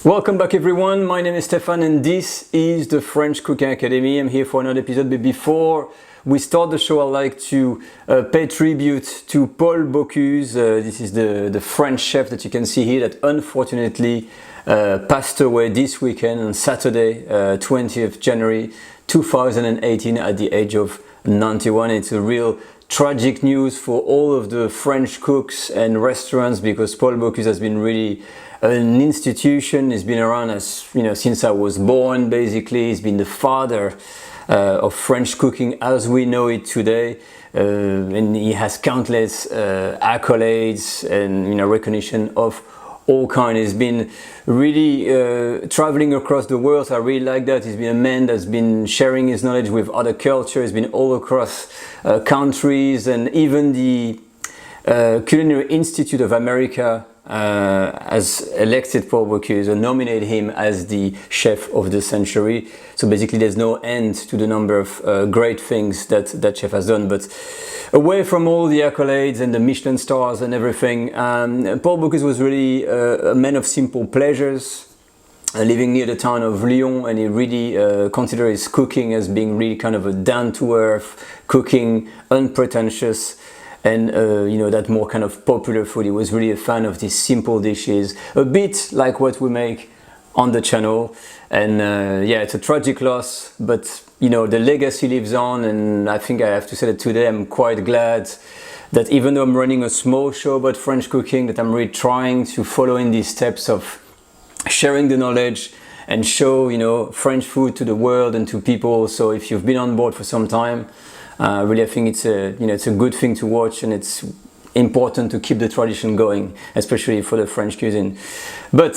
Welcome back everyone, my name is Stefan and this is the French Cooking Academy. I'm here for another episode, but before we start the show I'd like to pay tribute to Paul Bocuse. This is the French chef that you can see here that unfortunately passed away this weekend on Saturday, 20th January 2018 at the age of 91. It's a real tragic news for all of the French cooks and restaurants because Paul Bocuse has been really an institution. He's been around as since I was born. Basically, he's been the father of French cooking as we know it today, and he has countless accolades and recognition of all kinds. He's been really traveling across the world. I really like that. He's been a man that's been sharing his knowledge with other cultures. He's been all across countries, and even the Culinary Institute of America has elected Paul Bocuse or nominated him as the chef of the century. So basically there's no end to the number of great things that chef has done. But away from all the accolades and the Michelin stars and everything, Paul Bocuse was really a man of simple pleasures, living near the town of Lyon, and he really considered his cooking as being really kind of a down-to-earth cooking, unpretentious, and that more kind of popular food. He was really a fan of these simple dishes, a bit like what we make on the channel. And yeah, it's a tragic loss, but the legacy lives on, and I think I have to say that today I'm quite glad that even though I'm running a small show about French cooking, that I'm really trying to follow in these steps of sharing the knowledge and show French food to the world and to people. So if you've been on board for some time, really I think it's a good thing to watch, and it's important to keep the tradition going, especially for the French cuisine. But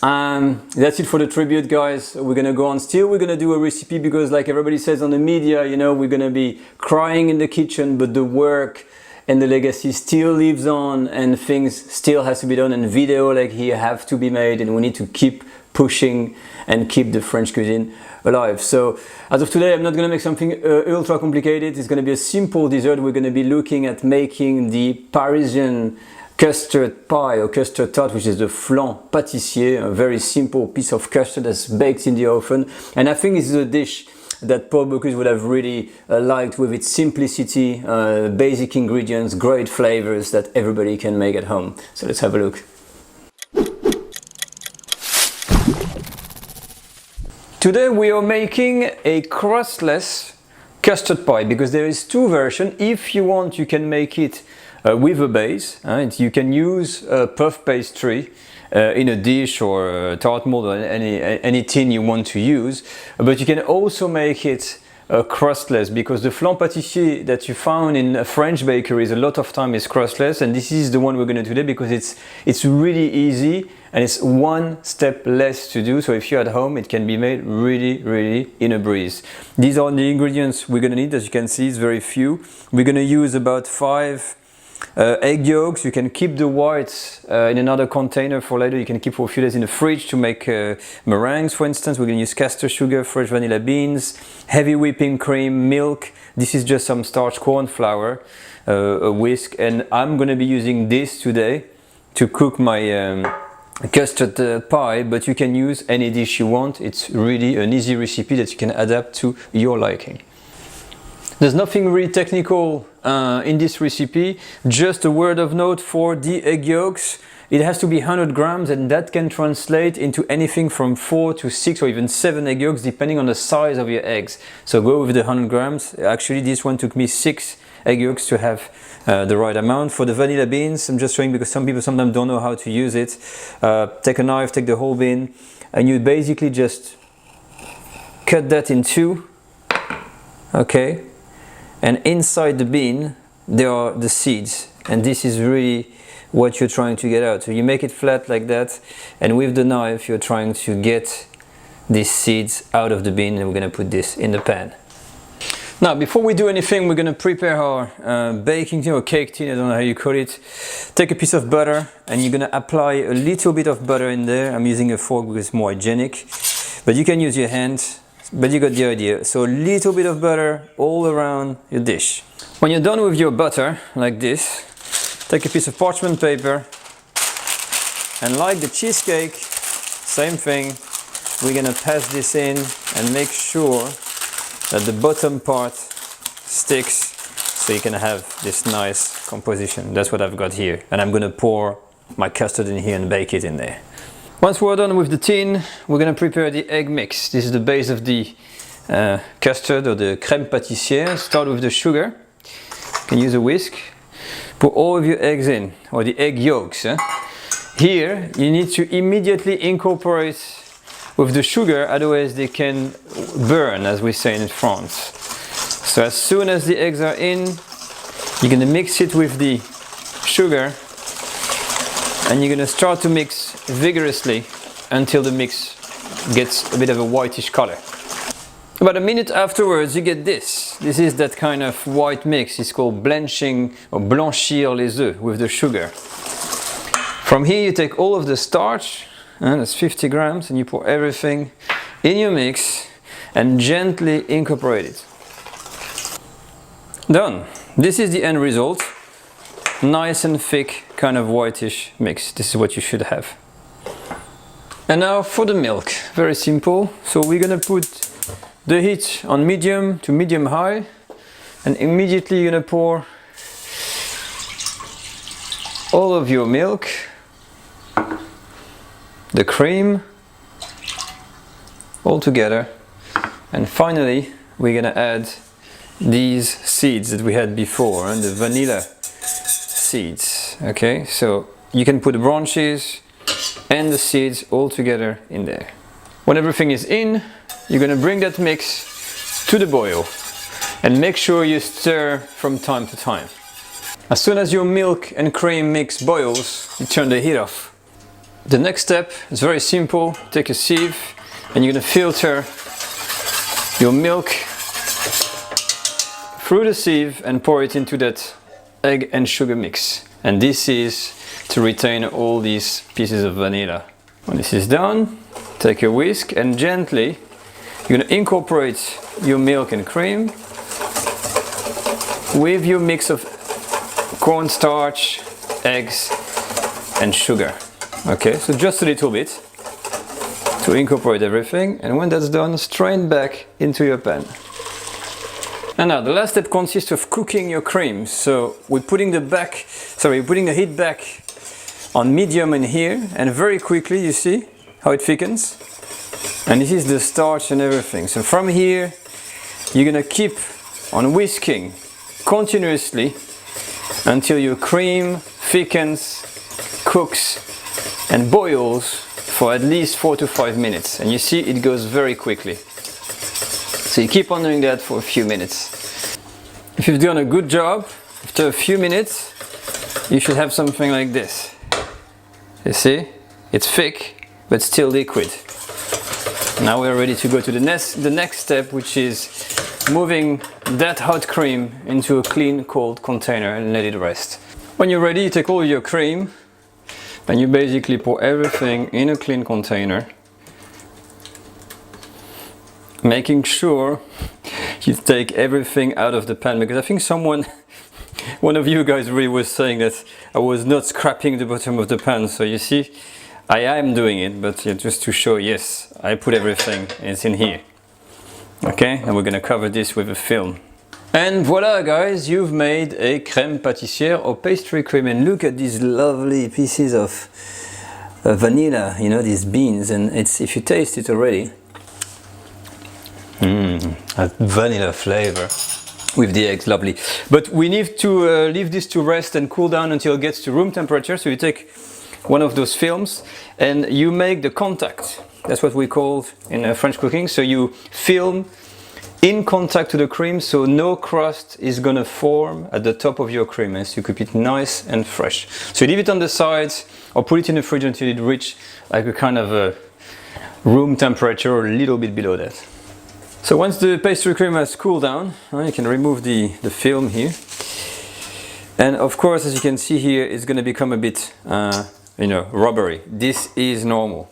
that's it for the tribute, guys. We're gonna go on. Still, we're gonna do a recipe because, like everybody says on the media, we're gonna be crying in the kitchen, but the work and the legacy still lives on, and things still has to be done, and video like here have to be made, and we need to keep pushing and keep the French cuisine alive. So as of today, I'm not going to make something ultra complicated. It's going to be a simple dessert. We're going to be looking at making the Parisian custard pie or custard tart, which is the flan pâtissier, a very simple piece of custard that's baked in the oven. And I think this is a dish that Paul Bocuse would have really liked, with its simplicity, basic ingredients, great flavors that everybody can make at home. So let's have a look. Today we are making a crustless custard pie because there is two versions. If you want, you can make it with a base. You can use puff pastry in a dish or a tart mold or any tin you want to use, but you can also make it crustless, because the flan pâtissier that you found in French bakeries a lot of time is crustless, and this is the one we're going to do today because it's really easy and it's one step less to do. So if you're at home, it can be made really in a breeze. These are the ingredients we're going to need. As you can see, it's very few. We're going to use about 5 egg yolks. You can keep the whites in another container for later. You can keep for a few days in the fridge to make meringues, for instance. We're going to use castor sugar, fresh vanilla beans, heavy whipping cream, milk. This is just some starch corn flour, a whisk, and I'm going to be using this today to cook my custard pie, but you can use any dish you want. It's really an easy recipe that you can adapt to your liking. There's nothing really technical in this recipe, just a word of note for the egg yolks. It has to be 100 grams, and that can translate into anything from 4 to 6 or even 7 egg yolks depending on the size of your eggs. So go with the 100 grams. Actually, this one took me 6 egg yolks to have the right amount. For the vanilla beans, I'm just showing because some people sometimes don't know how to use it. Take a knife, take the whole bean, and you basically just cut that in two. Okay. And inside the bean, there are the seeds, and this is really what you're trying to get out. So you make it flat like that, and with the knife you're trying to get these seeds out of the bean, and we're going to put this in the pan. Now, before we do anything, we're going to prepare our baking tin or cake tin, I don't know how you call it. Take a piece of butter, and you're going to apply a little bit of butter in there. I'm using a fork because it's more hygienic, but you can use your hands. But you got the idea. So a little bit of butter all around your dish. When you're done with your butter, like this, take a piece of parchment paper, and like the cheesecake, same thing. We're gonna pass this in and make sure that the bottom part sticks so you can have this nice composition. That's what I've got here. And I'm gonna pour my custard in here and bake it in there. Once we're done with the tin, we're gonna prepare the egg mix. This is the base of the custard or the crème pâtissière. Start with the sugar. You can use a whisk. Put all of your eggs in, or the egg yolks. Here, you need to immediately incorporate with the sugar, otherwise they can burn, as we say in France. So as soon as the eggs are in, you're gonna mix it with the sugar, and you're gonna start to mix vigorously until the mix gets a bit of a whitish color. About a minute afterwards, you get this. This is that kind of white mix. It's called blanching or blanchir les œufs with the sugar. From here, you take all of the starch, and that's 50 grams, and you pour everything in your mix and gently incorporate it. Done. This is the end result. Nice and thick, kind of whitish mix. This is what you should have. And now for the milk. Very simple. So we're gonna put the heat on medium to medium high, and immediately you're gonna pour all of your milk, the cream, all together, and finally we're gonna add these seeds that we had before, and the vanilla seeds. Okay, so you can put the branches and the seeds all together in there. When everything is in, you're gonna bring that mix to the boil and make sure you stir from time to time. As soon as your milk and cream mix boils, you turn the heat off. The next step is very simple. Take a sieve and you're gonna filter your milk through the sieve and pour it into that egg and sugar mix. And this is to retain all these pieces of vanilla. When this is done, take a whisk and gently you're gonna incorporate your milk and cream with your mix of cornstarch, eggs and sugar. Okay, so just a little bit to incorporate everything, and when that's done, strain back into your pan. And now the last step consists of cooking your cream. So we're putting the heat back on medium in here, and very quickly you see how it thickens. And this is the starch and everything. So from here, you're gonna keep on whisking continuously until your cream thickens, cooks, and boils for at least 4 to 5 minutes. And you see it goes very quickly. So you keep on doing that for a few minutes. If you've done a good job, after a few minutes, you should have something like this. You see? It's thick, but still liquid. Now we're ready to go to the next step, which is moving that hot cream into a clean, cold container and let it rest. When you're ready, you take all your cream and you basically pour everything in a clean container, making sure you take everything out of the pan, because I think one of you guys really was saying that I was not scraping the bottom of the pan. So you see, I am doing it, but just to show, yes, I put everything, it's in here. Okay, and we're gonna cover this with a film. And voila guys, you've made a crème pâtissière or pastry cream, and look at these lovely pieces of vanilla, you know, these beans, and if you taste it already, a vanilla flavor with the eggs, lovely. But we need to leave this to rest and cool down until it gets to room temperature. So you take one of those films and you make the contact. That's what we call in French cooking. So you film in contact to the cream, so no crust is gonna form at the top of your cream, so you keep it nice and fresh. So you leave it on the sides or put it in the fridge until it reaches like a kind of a room temperature or a little bit below that. So once the pastry cream has cooled down, you can remove the film here. And of course, as you can see here, it's gonna become a bit rubbery. This is normal.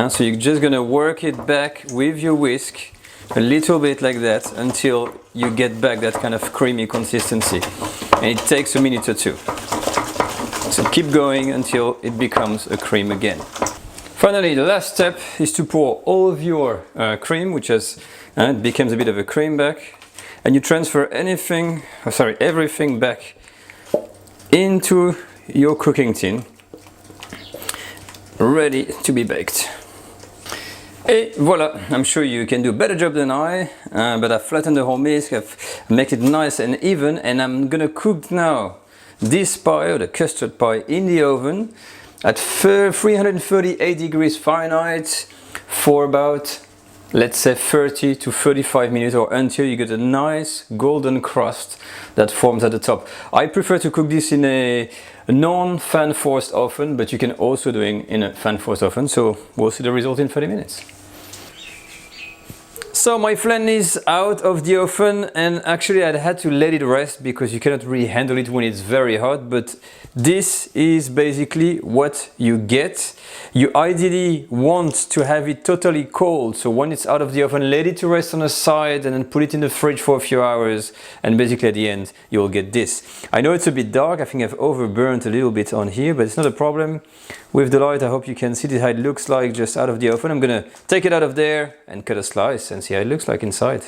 So you're just gonna work it back with your whisk a little bit like that until you get back that kind of creamy consistency. And it takes a minute or two. So keep going until it becomes a cream again. Finally, the last step is to pour all of your cream, which has it becomes a bit of a cream back, and you transfer everything back into your cooking tin, ready to be baked. Et voila, I'm sure you can do a better job than I, but I've flattened the whole mix, I've made it nice and even, and I'm gonna cook now this pie, or the custard pie, in the oven at 338 degrees Fahrenheit for about, let's say, 30 to 35 minutes, or until you get a nice golden crust that forms at the top. I prefer to cook this in a non-fan forced oven, but you can also do it in a fan forced oven, so we'll see the result in 30 minutes. So my flan is out of the oven, and actually I had to let it rest because you cannot really handle it when it's very hot, but this is basically what you get. You ideally want to have it totally cold, so when it's out of the oven, let it to rest on the side and then put it in the fridge for a few hours, and basically at the end you'll get this. I know it's a bit dark, I think I've overburnt a little bit on here, but it's not a problem. With the light I hope you can see how it looks like just out of the oven. I'm gonna take it out of there and cut a slice and see how it looks like inside.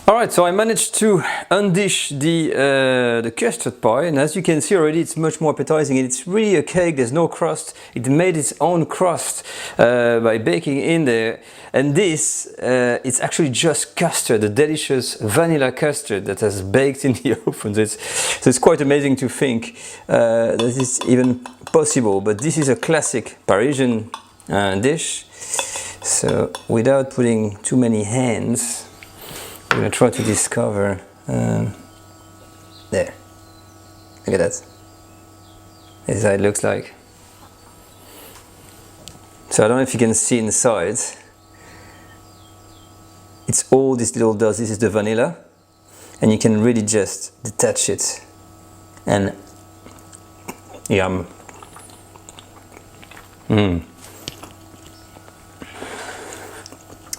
Alright, so I managed to undish the custard pie, and as you can see already it's much more appetizing. It's really a cake, there's no crust. It made its own crust by baking in there, and this it's actually just custard, the delicious vanilla custard that has baked in the oven. So it's quite amazing to think that it's even possible, but this is a classic Parisian dish. So without putting too many hands, I'm going to try to discover, there, look at that, this is how it looks like. So I don't know if you can see inside, it's all this little dust, this is the vanilla, and you can really just detach it, and yum.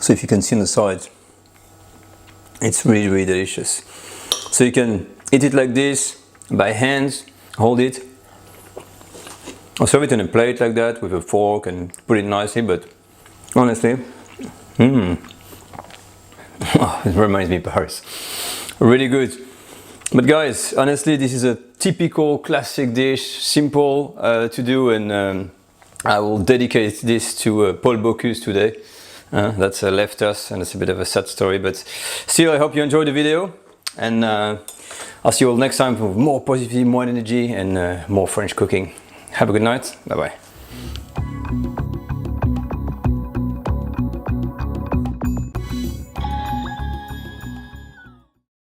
So if you can see on the side, it's really, really delicious. So you can eat it like this, by hands, hold it, or serve it on a plate like that with a fork and put it nicely, but honestly, oh, it reminds me of Paris. Really good. But guys, honestly, this is a typical classic dish, simple to do, and I will dedicate this to Paul Bocuse today. That's left us, and it's a bit of a sad story, but still I hope you enjoyed the video, and I'll see you all next time with more positivity, more energy, and more French cooking. Have a good night. Bye bye.